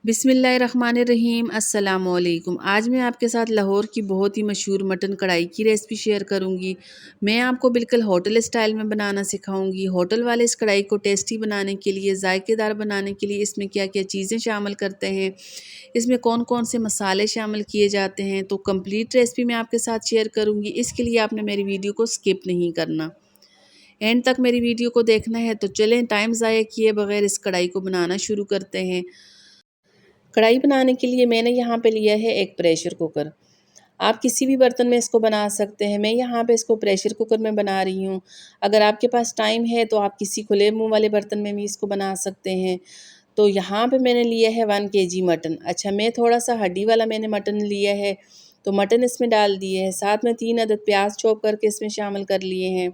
बिस्मिल्लाहिर्रहमानिर्रहीम अस्सलामुअलैकुम। आज मैं आपके साथ लाहौर की बहुत ही मशहूर मटन कढ़ाई की रेसिपी शेयर करूंगी। मैं आपको बिल्कुल होटल स्टाइल में बनाना सिखाऊंगी। होटल वाले इस कढ़ाई को टेस्टी बनाने के लिए, जायकेदार बनाने के लिए इसमें क्या क्या चीज़ें शामिल करते हैं, इसमें कौन कौन से मसाले शामिल किए जाते हैं, तो कंप्लीट रेसिपी मैं आपके साथ शेयर करूँगी। इसके लिए आपने मेरी वीडियो को स्किप नहीं करना, एंड तक मेरी वीडियो को देखना है। तो चलें टाइम ज़ाया किए बगैर इस कढ़ाई को बनाना शुरू करते हैं। कढ़ाई बनाने के लिए मैंने यहाँ पे लिया है एक प्रेशर कुकर। आप किसी भी बर्तन में इसको बना सकते हैं। मैं यहाँ पे इसको प्रेशर कुकर में बना रही हूँ। अगर आपके पास टाइम है तो आप किसी खुले मुंह वाले बर्तन में भी इसको बना सकते हैं। तो यहाँ पे मैंने लिया है 1 kg मटन। अच्छा, मैं थोड़ा सा हड्डी वाला मैंने मटन लिया है, तो मटन इसमें डाल दिए है। साथ में 3 अदद प्याज चॉप करके इसमें शामिल कर लिए हैं।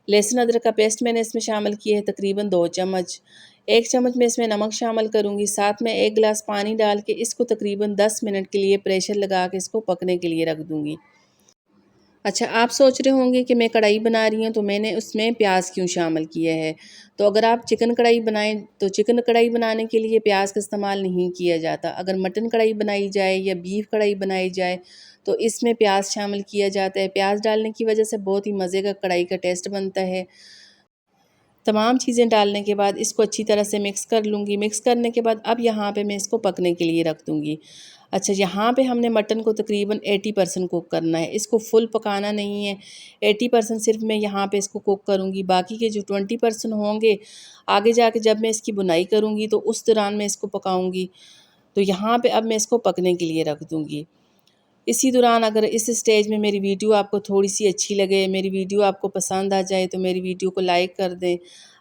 लहसुन अदरक का पेस्ट मैंने इसमें शामिल किया है तकरीबन 2 चम्मच। 1 चम्मच में इसमें नमक शामिल करूँगी। साथ में 1 गिलास पानी डाल के इसको तकरीबन 10 मिनट के लिए प्रेशर लगा के इसको पकने के लिए रख दूँगी। अच्छा, आप सोच रहे होंगे कि मैं कढ़ाई बना रही हूँ तो मैंने उसमें प्याज क्यों शामिल किया है। तो अगर आप चिकन कढ़ाई बनाएं तो चिकन कढ़ाई बनाने के लिए प्याज का इस्तेमाल नहीं किया जाता। अगर मटन कढ़ाई बनाई जाए या बीफ कढ़ाई बनाई जाए तो इसमें प्याज शामिल किया जाता है। प्याज डालने की वजह से बहुत ही मज़े का कढ़ाई का टेस्ट बनता है। तमाम चीज़ें डालने के बाद इसको अच्छी तरह से मिक्स कर लूँगी। मिक्स करने के बाद अब यहाँ पे मैं इसको पकने के लिए रख दूँगी। अच्छा, यहाँ पे हमने मटन को तकरीबन 80% कुक करना है, इसको फुल पकाना नहीं है। 80% सिर्फ मैं यहाँ पे इसको कुक करूँगी। बाकी के जो 20% होंगे, आगे जाके जब मैं इसकी बुनाई करूँगी तो उस दौरान मैं इसको पकाऊँगी। तो यहाँ पे अब मैं इसको पकने के लिए रख दूँगी। इसी दौरान अगर इस स्टेज में मेरी वीडियो आपको थोड़ी-सी अच्छी लगे, मेरी वीडियो आपको पसंद आ जाए तो मेरी वीडियो को लाइक कर दें।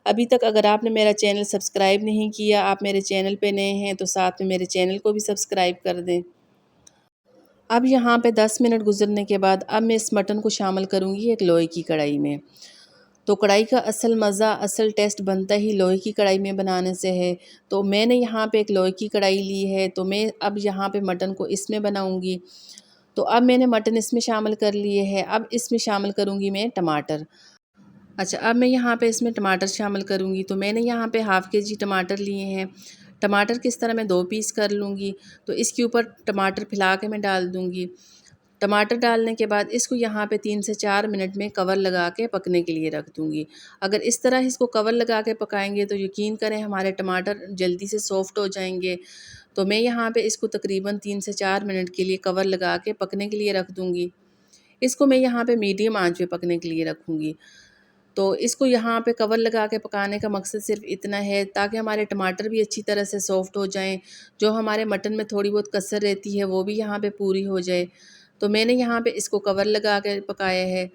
अभी तक अगर आपने मेरा चैनल सब्सक्राइब नहीं किया, आप मेरे चैनल पे नए हैं तो साथ में मेरे चैनल को भी सब्सक्राइब कर दें। अब यहाँ पे 10 मिनट गुज़रने के बाद अब मैं इस मटन को शामिल करूँगी एक लोहे की कढ़ाई में। तो कढ़ाई का असल मज़ा, असल टेस्ट बनता ही लोहे की कढ़ाई में बनाने से है। तो मैंने यहाँ पे एक लोहे की कढ़ाई ली है, तो मैं अब यहाँ पे मटन को इसमें बनाऊँगी। तो अब मैंने मटन इसमें शामिल कर लिए है। अब इसमें शामिल करूँगी मैं टमाटर। अच्छा, अब मैं यहाँ पे इसमें टमाटर शामिल करूँगी। तो मैंने यहाँ पे हाफ़ kg टमाटर लिए हैं। टमाटर किस तरह मैं 2 पीस कर लूँगी, तो इसके ऊपर टमाटर फैला के मैं डाल दूँगी। टमाटर डालने के बाद इसको यहाँ पे 3 से 4 मिनट में कवर लगा के पकने के लिए रख दूँगी। अगर इस तरह इसको कवर लगा के पकाएंगे तो यकीन करें हमारे टमाटर जल्दी से सॉफ़्ट हो जाएंगे। तो मैं यहाँ पे इसको तकरीबन 3 से 4 मिनट के लिए कवर लगा के पकने के लिए रख दूँगी। इसको मैं यहाँ पे मीडियम आंच पे पकने के लिए रखूँगी। तो इसको यहाँ पे कवर लगा के पकाने का मकसद सिर्फ इतना है ताकि हमारे टमाटर भी अच्छी तरह से सॉफ़्ट हो जाएँ। जो हमारे मटन में थोड़ी बहुत कसर रहती है वो भी यहाँ पे पूरी हो जाए। तो मैंने यहाँ पे इसको कवर लगा के पकाया है।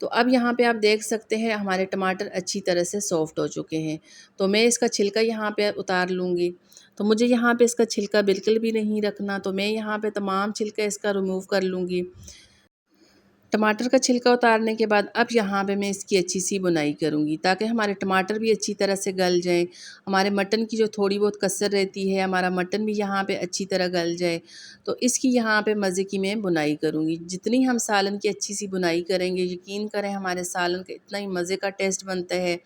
तो अब यहाँ पे आप देख सकते हैं हमारे टमाटर अच्छी तरह से सॉफ़्ट हो चुके हैं। तो मैं इसका छिलका यहाँ पे उतार लूँगी। तो मुझे यहाँ पे इसका छिलका बिल्कुल भी नहीं रखना, तो मैं यहाँ पे तमाम छिलका इसका रिमूव कर लूँगी। टमाटर का छिलका उतारने के बाद अब यहाँ पे मैं इसकी अच्छी सी बुनाई करूँगी ताकि हमारे टमाटर भी अच्छी तरह से गल जाएँ। हमारे मटन की जो थोड़ी बहुत कसर रहती है, हमारा मटन भी यहाँ पे अच्छी तरह गल जाए। तो इसकी यहाँ पे मज़े की मैं बुनाई करूँगी। जितनी हम सालन की अच्छी सी बुनाई करेंगे, यकीन करें हमारे सालन का इतना ही मज़े का टेस्ट बनता है,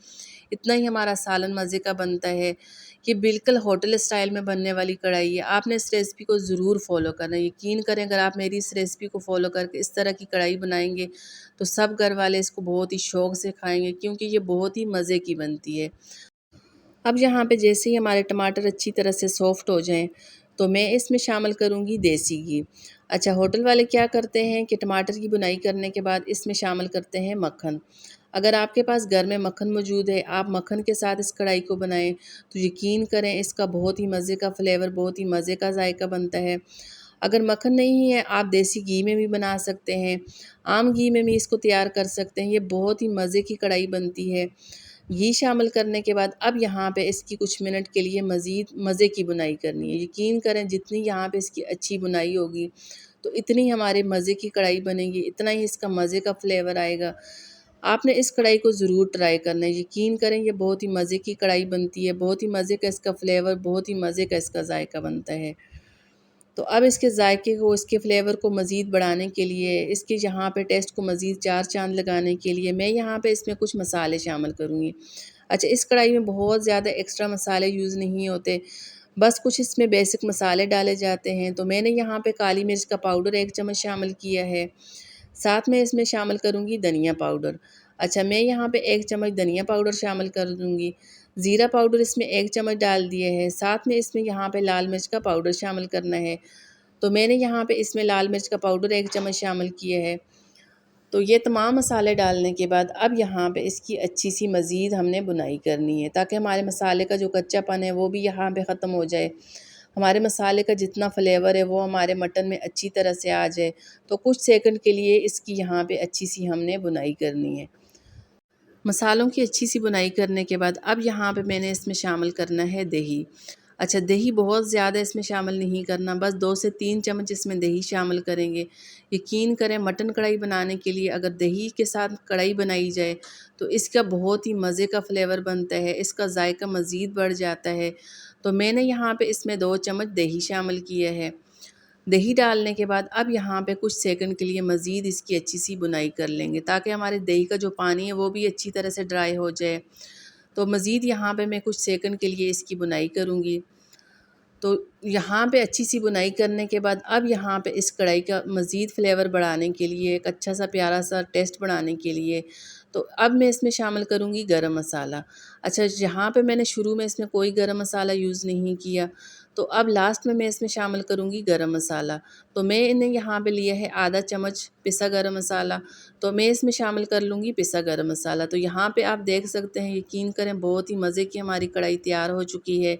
इतना ही हमारा सालन मज़े का बनता है। ये बिल्कुल होटल स्टाइल में बनने वाली कढ़ाई है। आपने इस रेसिपी को ज़रूर फ़ॉलो करना। यकीन करें अगर आप मेरी इस रेसिपी को फ़ॉलो करके इस तरह की कढ़ाई बनाएंगे तो सब घर वाले इसको बहुत ही शौक़ से खाएंगे, क्योंकि ये बहुत ही मज़े की बनती है। अब यहाँ पे जैसे ही हमारे टमाटर अच्छी तरह से सॉफ़्ट हो जाएँ तो मैं इसमें शामिल करूँगी देसी घी। अच्छा, होटल वाले क्या करते हैं कि टमाटर की बुनाई करने के बाद इसमें शामिल करते हैं मक्खन। अगर आपके पास घर में मक्खन मौजूद है, आप मक्खन के साथ इस कढ़ाई को बनाएं तो यकीन करें इसका बहुत ही मज़े का फ्लेवर, बहुत ही मज़े का जायका बनता है। अगर मक्खन नहीं है आप देसी घी में भी बना सकते हैं, आम घी में भी इसको तैयार कर सकते हैं। ये बहुत ही मज़े की कढ़ाई बनती है। घी शामिल करने के बाद अब यहाँ पे इसकी कुछ मिनट के लिए मज़ीद मज़े की बुनाई करनी है। यकीन करें जितनी यहाँ पे इसकी अच्छी बुनाई होगी तो इतनी हमारे मज़े की कढ़ाई बनेगी, इतना ही इसका मज़े का फ्लेवर आएगा। आपने इस कढ़ाई को ज़रूर ट्राई करना है। यकीन करें ये बहुत ही मज़े की कढ़ाई बनती है, बहुत ही मज़े का इसका फ्लेवर, बहुत ही मज़े का इसका जायका बनता है। तो अब इसके जायके को, इसके फ्लेवर को मज़ीद बढ़ाने के लिए, इसके यहाँ पे टेस्ट को मज़ीद 4 चाँद लगाने के लिए मैं यहाँ पे इसमें कुछ मसाले शामिल करूँगी। अच्छा, इस कढ़ाई में बहुत ज़्यादा एक्स्ट्रा मसाले यूज़ नहीं होते। बस कुछ इसमें बेसिक मसाले डाले जाते हैं। तो मैंने यहाँ पे काली मिर्च का पाउडर 1 चम्मच शामिल किया है। साथ में इसमें शामिल करूँगी धनिया पाउडर। अच्छा, मैं यहाँ पे 1 चम्मच धनिया पाउडर शामिल कर दूँगी। ज़ीरा पाउडर इसमें 1 चम्मच डाल दिए है। साथ में इसमें यहाँ पे लाल मिर्च का पाउडर शामिल करना है। तो मैंने यहाँ पे इसमें लाल मिर्च का पाउडर 1 चम्मच शामिल किए है। तो ये तमाम मसाले डालने के बाद अब यहाँ पे इसकी अच्छी सी मज़ीद हमने बुनाई करनी है, ताकि हमारे मसाले का जो कच्चापन है वो भी यहाँ पे ख़त्म हो जाए। हमारे मसाले का जितना फ्लेवर है वो हमारे मटन में अच्छी तरह से आ जाए। तो कुछ सेकंड के लिए इसकी यहाँ पे अच्छी सी हमने बुनाई करनी है। मसालों की अच्छी सी बुनाई करने के बाद अब यहाँ पे मैंने इसमें शामिल करना है दही। अच्छा, दही बहुत ज़्यादा इसमें शामिल नहीं करना, बस 2 से 3 चम्मच इसमें दही शामिल करेंगे। यकीन करें, मटन कढ़ाई बनाने के लिए अगर दही के साथ कढ़ाई बनाई जाए तो इसका बहुत ही मज़े का फ्लेवर बनता है, इसका जायका मज़ीद बढ़ जाता है। तो मैंने यहाँ पे इसमें 2 चम्मच दही शामिल किया है। दही डालने के बाद अब यहाँ पे कुछ सेकंड के लिए मज़ीद इसकी अच्छी सी बुनाई कर लेंगे, ताकि हमारे दही का जो पानी है वो भी अच्छी तरह से ड्राई हो जाए। तो मज़ीद यहाँ पे मैं कुछ सेकंड के लिए इसकी बुनाई करूँगी। तो यहाँ पे अच्छी सी बुनाई करने के बाद अब यहाँ पे इस कढ़ाई का मज़ीद फ्लेवर बढ़ाने के लिए, एक अच्छा सा प्यारा सा टेस्ट बढ़ाने के लिए, तो अब मैं इसमें शामिल करूँगी गरम मसाला। अच्छा, यहाँ पे मैंने शुरू में इसमें कोई गरम मसाला यूज़ नहीं किया, तो अब लास्ट में मैं इसमें शामिल करूँगी गरम मसाला। तो मैंने यहाँ पे लिया है आधा चम्मच पिसा गरम मसाला, तो मैं इसमें शामिल कर लूँगी पिसा गरम मसाला। तो यहाँ पे आप देख सकते हैं, यकीन करें बहुत ही मज़े की हमारी कढ़ाई तैयार हो चुकी है।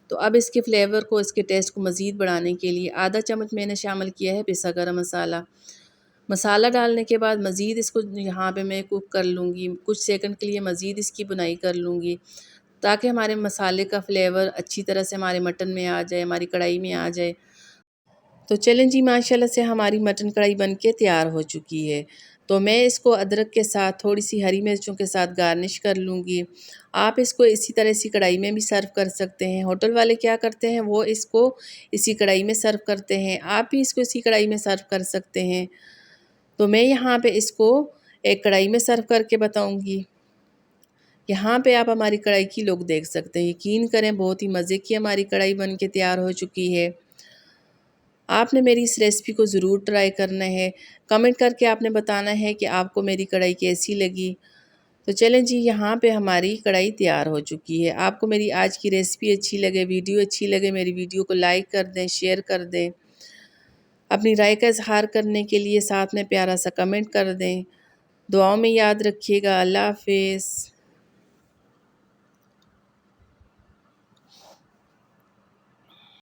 तो अब इसके फ्लेवर को, इसके टेस्ट को मज़ीद बढ़ाने के लिए आधा चम्मच मैंने शामिल किया है पिसा गरम मसाला। मसाला डालने के बाद मज़ीद इसको यहाँ पे मैं कुक कर लूँगी, कुछ सेकंड के लिए मज़ीद इसकी बुनाई कर लूँगी, ताकि हमारे मसाले का फ्लेवर अच्छी तरह से हमारे मटन में आ जाए, हमारी कढ़ाई में आ जाए। तो चलें जी, माशाल्लाह से हमारी मटन कढ़ाई बनके तैयार हो चुकी है। तो मैं इसको अदरक के साथ, थोड़ी सी हरी मिर्चों के साथ गार्निश कर लूँगी। आप इसको इसी तरह इसी कढ़ाई में भी सर्व कर सकते हैं। होटल वाले क्या करते हैं, वो इसको इसी कढ़ाई में सर्व करते हैं। आप भी इसको इसी कढ़ाई में सर्व कर सकते हैं। तो मैं यहाँ पे इसको एक कढ़ाई में सर्व करके बताऊँगी। यहाँ पे आप हमारी कढ़ाई की लुक देख सकते हैं। यकीन करें, बहुत ही मज़े की हमारी कढ़ाई बन के तैयार हो चुकी है। आपने मेरी इस रेसिपी को ज़रूर ट्राई करना है। कमेंट करके आपने बताना है कि आपको मेरी कढ़ाई कैसी लगी। तो चलें जी, यहाँ पे हमारी कढ़ाई तैयार हो चुकी है। आपको मेरी आज की रेसिपी अच्छी लगे, वीडियो अच्छी लगे, मेरी वीडियो को लाइक कर दें, शेयर कर दें। अपनी राय का इज़हार करने के लिए साथ में प्यारा सा कमेंट कर दें। दुआओं में याद रखिएगा। अल्लाह हाफ़िज़।